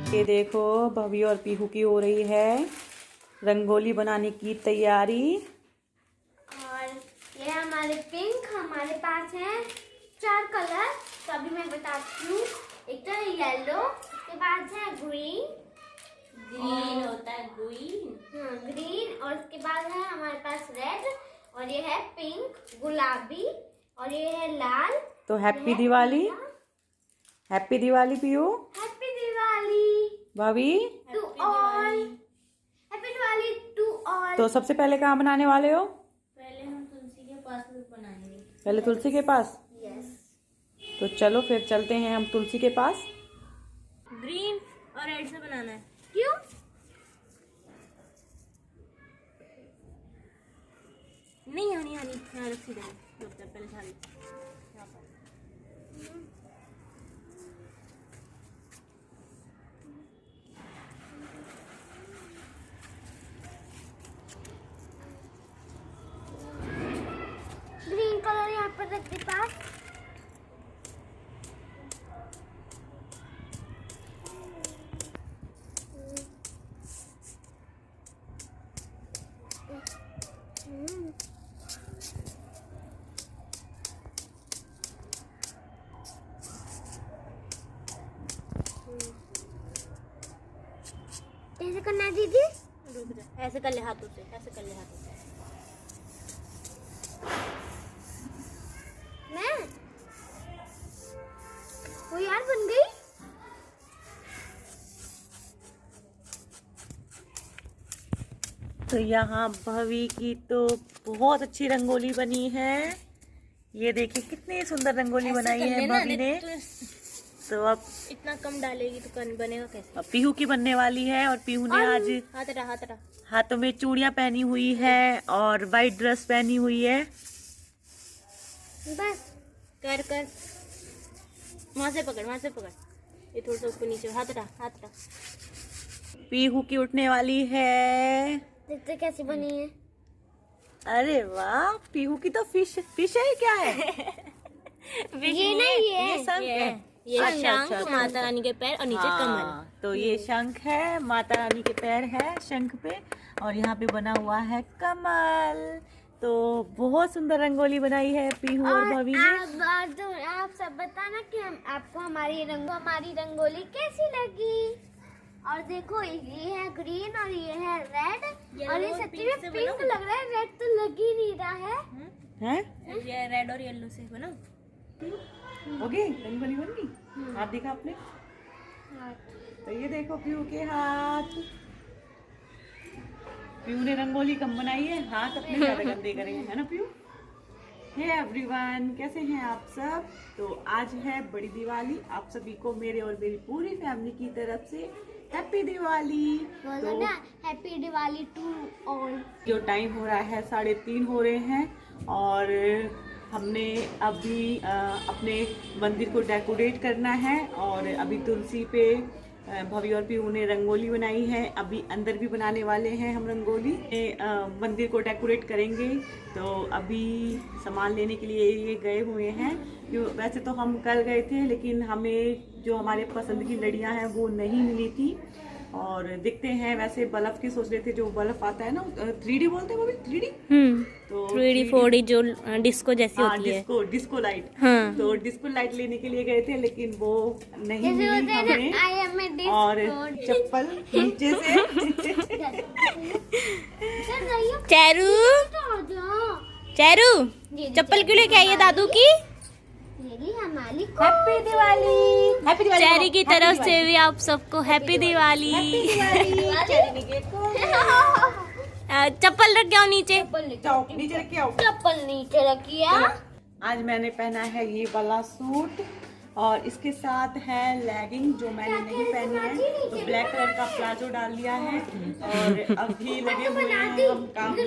ये देखो भवी और पीहू की हो रही है रंगोली बनाने की तैयारी। और ये हमारे पिंक, हमारे पास है 4 कलर। तो अभी मैं बताती हूँ। एक तो है येलो, उसके बाद है ग्रीन। ग्रीन होता है ग्रीन। हाँ, ग्रीन। और उसके बाद है हमारे पास रेड, और ये है पिंक, गुलाबी, और ये है लाल। तो happy Diwali, happy Diwali Pihu. Happy Diwali भाभी to all. Happy Diwali to all. तो सबसे पहले कहाँ बनाने वाले हो? पहले हम तुलसी के पास में बनाएंगे। पहले तुलसी के पास। यस। तो चलो फिर चलते हैं हम तुलसी के पास। ग्रीन और रेड से बनाना है। क्यों? नहीं हनी यहाँ रख सीधा पहले झाड़ी यहाँ पर। ग्रीन कलर यहाँ पर रख दे पास। ऐसे करना है दीदी। रुक जा, ऐसे कर ले हाथों से, ऐसे कर ले हाथों से। मैं वो यार बन गई। तो यहाँ भवी की तो बहुत अच्छी रंगोली बनी है। ये देखिए कितनी सुंदर रंगोली बनाई है भवी ने। तो अब इतना कम डालेगी तो बनेगा कैसे? अब पीहू की बनने वाली है और पीहू ने आज हाथ रहा हाथों में चूड़ियां पहनी हुई है और वाइट ड्रेस पहनी हुई है। बस कर वहां से पकड़। ये थोड़ा सा ऊपर नीचे, हाथ रहा। पीहू की उठने वाली है। देखते कैसी बनी है। अरे वाह, पीहू की तो फिश है। क्या है? ये नहीं ये शंख है। ये अच्छा, शंख, अच्छा, माता रानी के पैर और नीचे कमल। हाँ, तो ये शंख है, माता रानी के पैर है शंख पे, और यहाँ पे बना हुआ है कमल। तो बहुत सुंदर रंगोली बनाई है पीहू और भवी ने। आप सब बताना कि आपको हमारी रंगोली कैसी लगी। और देखो ये है ग्रीन और ये है रेड, और ये सच्ची में पिंक लग रहा है, रेड तो लग ही नहीं रहा है। हैं? ये रेड और येलो से बना। ओके, रंगोली बन गई। हाथ दिखा आपने। तो ये देखो पीहू के हाथ। पीहू ने रंगोली कम बनाई है, हाथ अपने ज्यादा गंदे करे हैं, है ना पीहू? हे एवरीवन, कैसे हैं आप सब? तो आज है बड़ी दिवाली। आप सभी को मेरे और मेरी पूरी फैमिली की तरफ से हैप्पी दिवाली। बोलो ना हैप्पी दिवाली टू ऑल। जो टाइम हो रहा है 3:30 हो रहे हैं, और हमने अभी अपने मंदिर को डेकोरेट करना है। और अभी तुलसी पे भवी और पीहू ने रंगोली बनाई है। अभी अंदर भी बनाने वाले हैं हम रंगोली। मंदिर को डेकोरेट करेंगे। तो अभी सामान लेने के लिए ये गए हुए हैं। वैसे तो हम कल गए थे, लेकिन हमें जो हमारे पसंद की लड़ियाँ हैं वो नहीं मिली थी। और देखते हैं, वैसे बल्ब की सोच रहे थे, जो बल्ब आता है ना 3D बोलते हैं वो भी 3D। तो 3D 4D जो डिस्को जैसी होती है। Disco light. हाँ। तो डिस्को लाइट लेने के लिए गए थे, लेकिन वो नहीं मिली हमें। और चप्पल नीचे से चेरू चप्पल क्यों लेके आई है दादू की? हमारी हैप्पी दिवाली। चेरी की तरफ से भी आप सबको हैप्पी दिवाली। चप्पल रख जाओ नीचे। जाओ नीचे रख के आओ। चप्पल नीचे रखिए। आज मैंने पहना है ये वाला सूट, और इसके साथ है लेगिंग जो मैंने नहीं पहनी है। तो ब्लैक कलर का प्लाजो डाल लिया है। और अभी लगे हुए हैं हम काम में।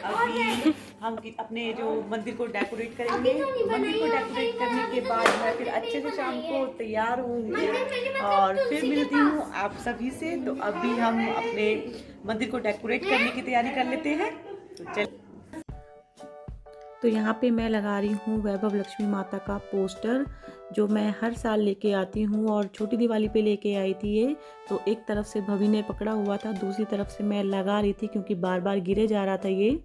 अभी हम अपने जो मंदिर को डेकोरेट करेंगे। मंदिर को डेकोरेट करने के बाद मैं फिर अच्छे से शाम को तैयार होंगी और फिर मिलती हूँ आप सभी से। तो अभी हम अपने मंदिर को डेकोरेट करने की तैयारी कर लेते हैं। तो चल तो यहाँ पे मैं लगा रही हूँ वैभव लक्ष्मी माता का पोस्टर, जो मैं हर साल लेके आती हूँ और छोटी दिवाली पे लेके आई थी ये। तो एक तरफ से भवी ने पकड़ा हुआ था, दूसरी तरफ से मैं लगा रही थी क्योंकि बार बार गिरे जा रहा था ये।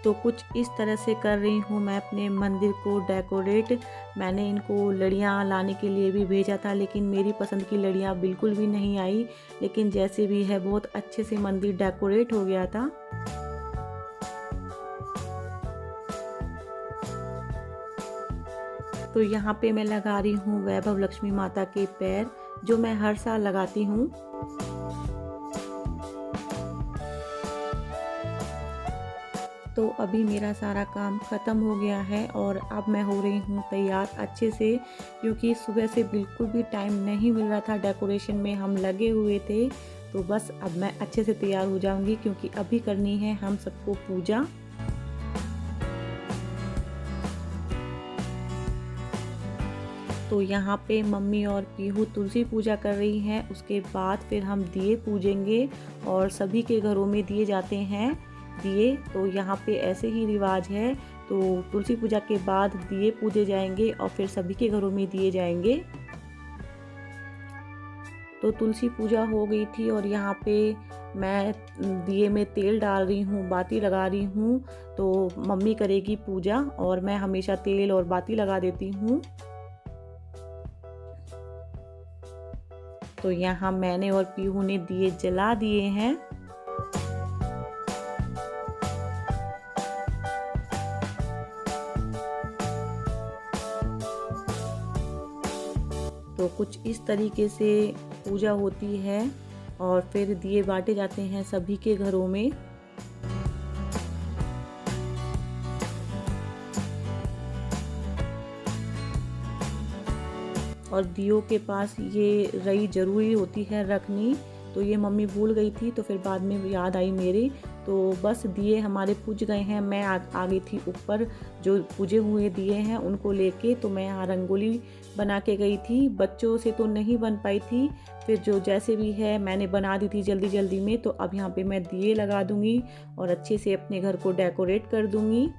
तो कुछ इस तरह से कर रही हूँ मैं अपने मंदिर को डेकोरेट। मैंने इनको लड़ियाँ लाने के लिए भी भेजा था, लेकिन मेरी पसंद की लड़ियाँ बिल्कुल भी नहीं आई। लेकिन जैसे भी है बहुत अच्छे से मंदिर डेकोरेट हो गया था। तो यहाँ पे मैं लगा रही हूँ वैभव लक्ष्मी माता के पैर, जो मैं हर साल लगाती हूँ। तो अभी मेरा सारा काम ख़त्म हो गया है और अब मैं हो रही हूँ तैयार अच्छे से, क्योंकि सुबह से बिल्कुल भी टाइम नहीं मिल रहा था, डेकोरेशन में हम लगे हुए थे। तो बस अब मैं अच्छे से तैयार हो जाऊँगी, क्योंकि अभी करनी है हम सबको पूजा। तो यहाँ पे मम्मी और पीहू तुलसी पूजा कर रही हैं। उसके बाद फिर हम दिए पूजेंगे और सभी के घरों में दिए जाते हैं दिए। तो यहाँ पे ऐसे ही रिवाज है। तो तुलसी पूजा के बाद दिए पूजे जाएंगे और फिर सभी के घरों में दिए जाएंगे। तो तुलसी पूजा हो गई थी और यहाँ पे मैं दिए में तेल डाल रही हूँ, बाती लगा रही हूँ। तो मम्मी करेगी पूजा और मैं हमेशा तेल और बाती लगा देती हूँ। तो यहाँ मैंने और पीहू ने दिए जला दिए हैं। तो कुछ इस तरीके से पूजा होती है और फिर दिए बांटे जाते हैं सभी के घरों में। और दियों के पास ये रई जरूरी होती है रखनी। तो ये मम्मी भूल गई थी, तो फिर बाद में याद आई मेरे। तो बस दिए हमारे पूज गए हैं। मैं आ गई थी ऊपर, जो पूजे हुए दिए हैं उनको लेके। तो मैं यहाँ रंगोली बना के गई थी। बच्चों से तो नहीं बन पाई थी, फिर जो जैसे भी है मैंने बना दी थी जल्दी जल्दी में। तो अब यहाँ पे मैं दिए लगा दूँगी और अच्छे से अपने घर को डेकोरेट कर दूँगी।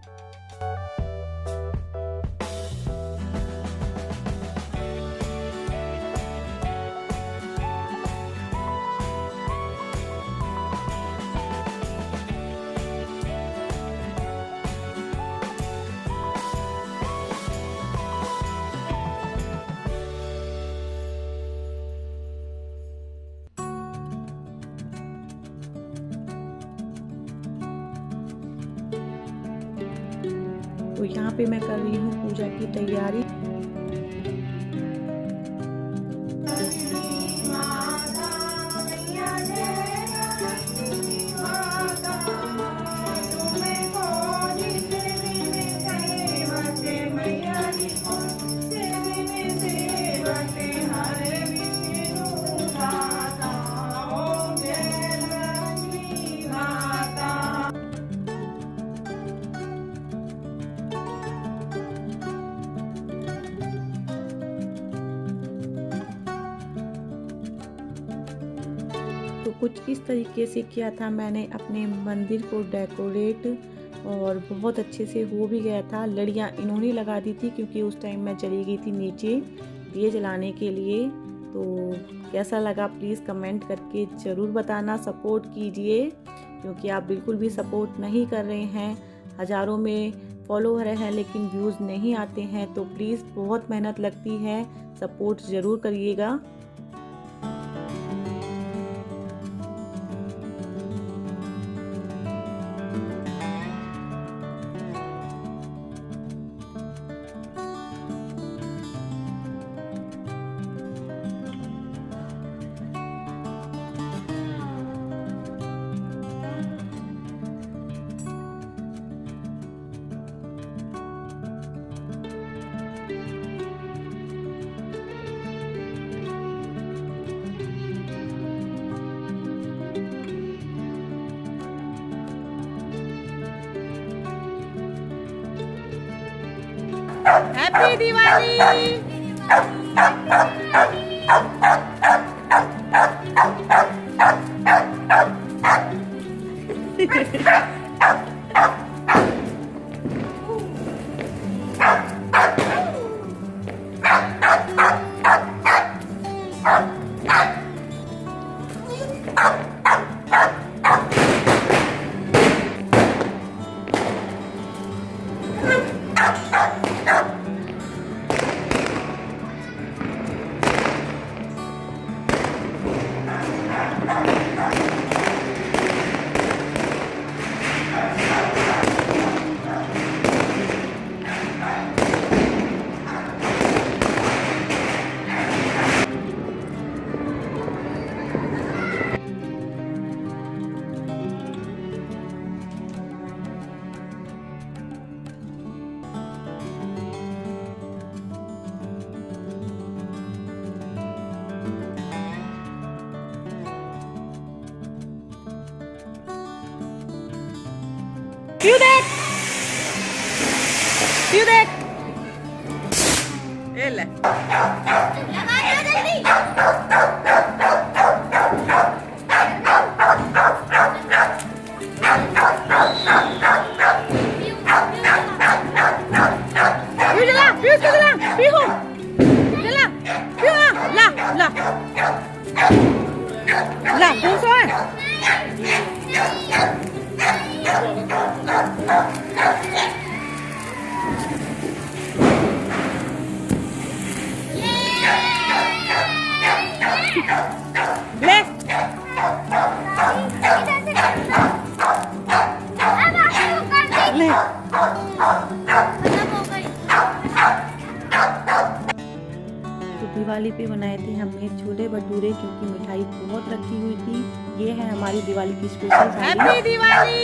तो यहाँ पे मैं कर रही हूँ पूजा की तैयारी। तो कुछ इस तरीके से किया था मैंने अपने मंदिर को डेकोरेट और बहुत अच्छे से हो भी गया था। लड़ियाँ इन्होंने लगा दी थी क्योंकि उस टाइम मैं चली गई थी नीचे दिए जलाने के लिए। तो कैसा लगा प्लीज़ कमेंट करके ज़रूर बताना, सपोर्ट कीजिए क्योंकि आप बिल्कुल भी सपोर्ट नहीं कर रहे हैं। हज़ारों में फॉलोअर हैं लेकिन व्यूज़ नहीं आते हैं। तो प्लीज़ बहुत मेहनत लगती है, सपोर्ट ज़रूर करिएगा। हैप्पी दिवाली। पीयू देख, पीयू देख, ये ले। लगा दो जल्दी। पीयू चला, पीयू चला, पीयू चला, पीयू ला ला ला दूसरा है। ले ले तो दिवाली पे बनाए थे हमने छोले भटूरे, क्योंकि मिठाई बहुत रखी हुई थी। ये है हमारी दिवाली की स्पेशल। हैप्पी दिवाली।